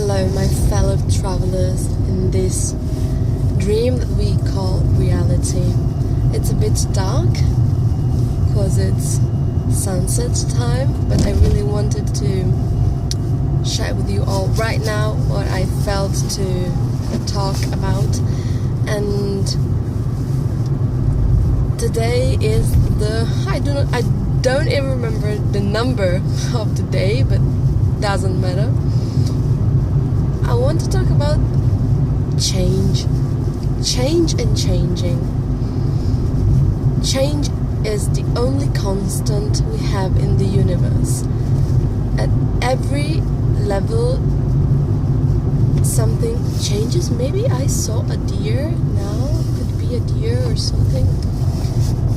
Hello, my fellow travelers in this dream that we call reality. It's a bit dark because it's sunset time, but I really wanted to share with you all right now what I felt to talk about. And today is I don't even remember the number of the day, but doesn't matter. I want to talk about change and changing. Change is the only constant we have in the universe. At every level, something changes. Maybe I saw a deer now, could be a deer or something.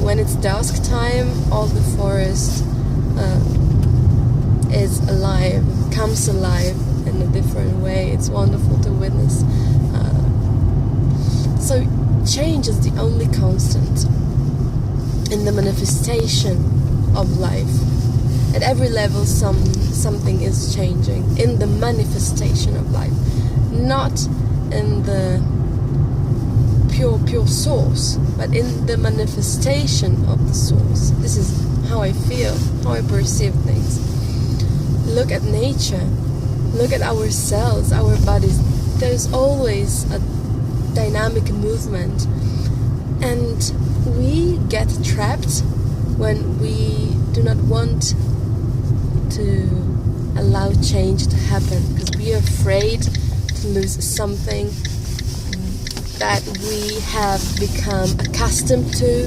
When it's dusk time, all the forest is alive, comes alive in a different way. It's wonderful to witness. So change is the only constant in the manifestation of life. At every level something is changing in the manifestation of life, not in the pure source, but in the manifestation of the source. This is how I feel, how I perceive things. Look at nature, look at ourselves, our bodies. There's always a dynamic movement, and we get trapped when we do not want to allow change to happen because we are afraid to lose something that we have become accustomed to,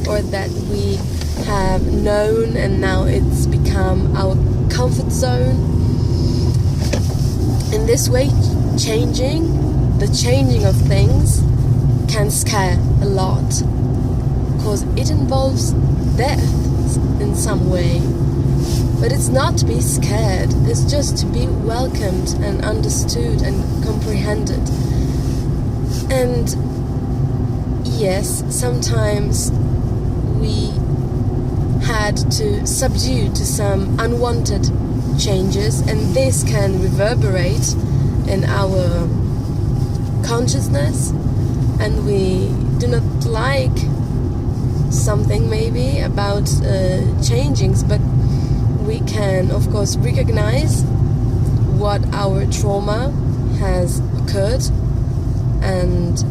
or that we have known and now it's become our comfort zone. In this way, the changing of things can scare a lot because it involves death in some way. But it's not to be scared, it's just to be welcomed and understood and comprehended. And yes, sometimes we had to subdue to some unwanted changes, and this can reverberate in our consciousness, and we do not like something maybe about changings, but we can of course recognize what our trauma has occurred and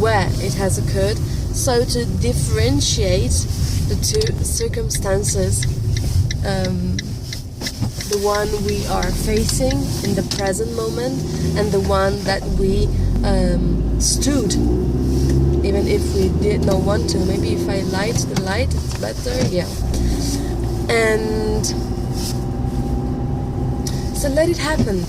where it has occurred, so to differentiate the two circumstances, the one we are facing in the present moment and the one that we stood, even if we did not want to. Maybe if I light the light, it's better, yeah. And so let it happen.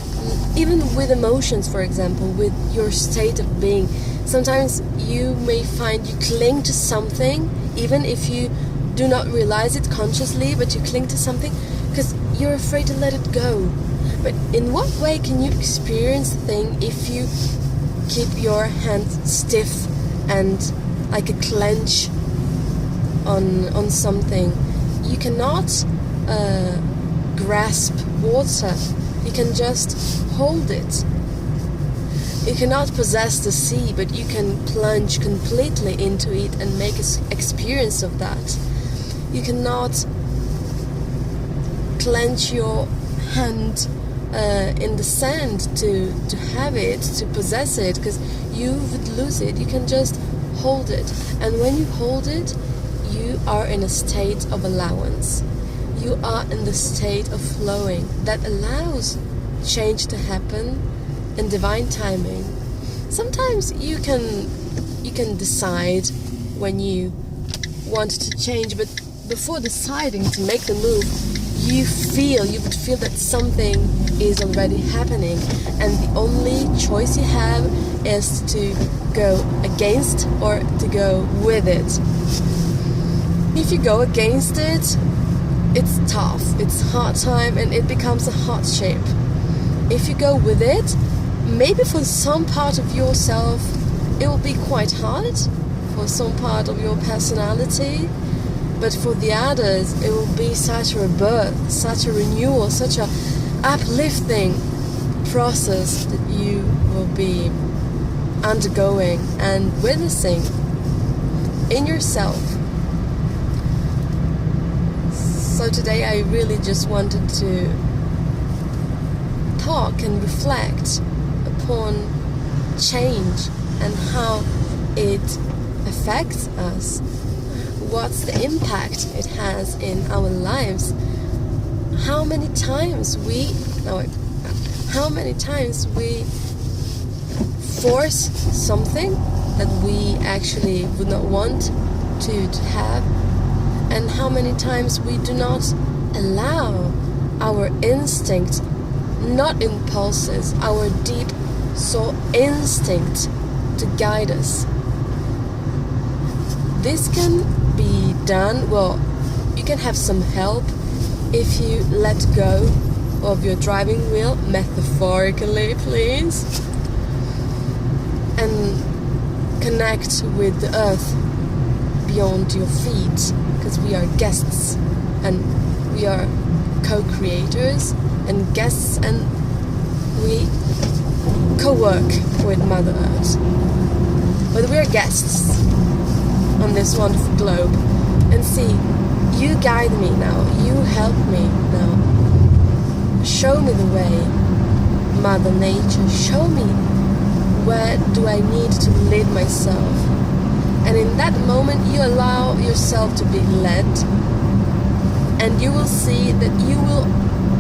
Even with emotions, for example, with your state of being, sometimes you may find you cling to something, even if you do not realize it consciously, but you cling to something because you're afraid to let it go. But in what way can you experience the thing if you keep your hand stiff and like a clench on something? You cannot grasp water. You can just hold it. You cannot possess the sea, but you can plunge completely into it and make an experience of that. You cannot clench your hand in the sand to have it, to possess it, because you would lose it. You can just hold it, and when you hold it, you are in a state of allowance. You are in the state of flowing that allows change to happen in divine timing. Sometimes you can decide when you want to change, but before deciding to make the move, you would feel that something is already happening, and the only choice you have is to go against or to go with it. If you go against it, it's tough, it's hard time, and it becomes a hard shape. If you go with it, maybe for some part of yourself it will be quite hard, for some part of your personality, but for the others it will be such a rebirth, such a renewal, such a uplifting process that you will be undergoing and witnessing in yourself. So today I really just wanted to talk and reflect upon change and how it affects us. What's the impact it has in our lives? How many times we force something that we actually would not want to have, and how many times we do not allow our instinct, not impulses, our deep soul instinct to guide us. This can be done, well, you can have some help if you let go of your driving wheel, metaphorically please, and connect with the earth beyond your feet, because we are guests and we are co-creators and guests, and we co-work with Mother Earth. But we are guests on this wonderful globe, and see, you guide me now, you help me now, show me the way, Mother Nature, show me where do I need to lead myself. And in that moment you allow yourself to be led, and you will see that you will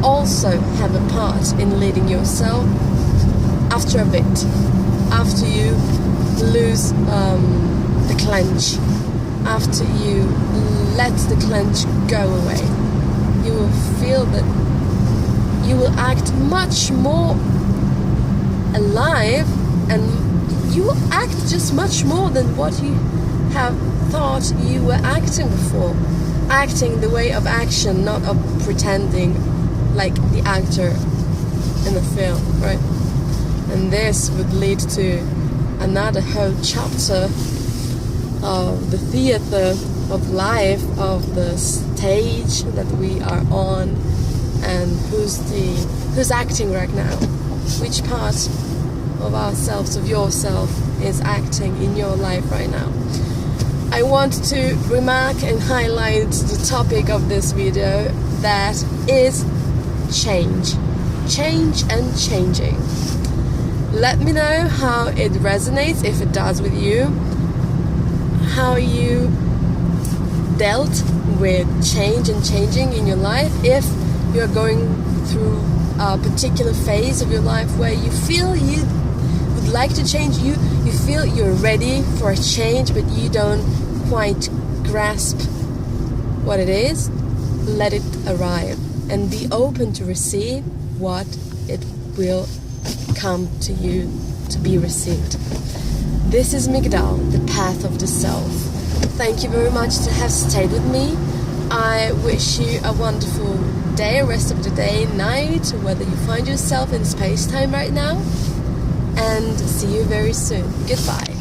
also have a part in leading yourself after a bit, after you lose the clench, after you let the clench go away. You will feel that you will act much more alive, and you will act just much more than what you have thought you were acting before. Acting the way of action, not of pretending like the actor in the film, right? And this would lead to another whole chapter of the theater of life, of the stage that we are on, and who's acting right now, which part of ourselves, of yourself, is acting in your life right now. I want to remark and highlight the topic of this video, that is change and changing. Let me know how it resonates, if it does with you, how you dealt with change and changing in your life, if you're going through a particular phase of your life where you feel you would like to change, you feel you're ready for a change, but you don't quite grasp what it is. Let it arrive and be open to receive what it will come to you to be received. This is Migdal, the path of the self. Thank you very much to have stayed with me. I wish you a wonderful day, rest of the day, night, whether you find yourself in space-time right now, and see you very soon. Goodbye.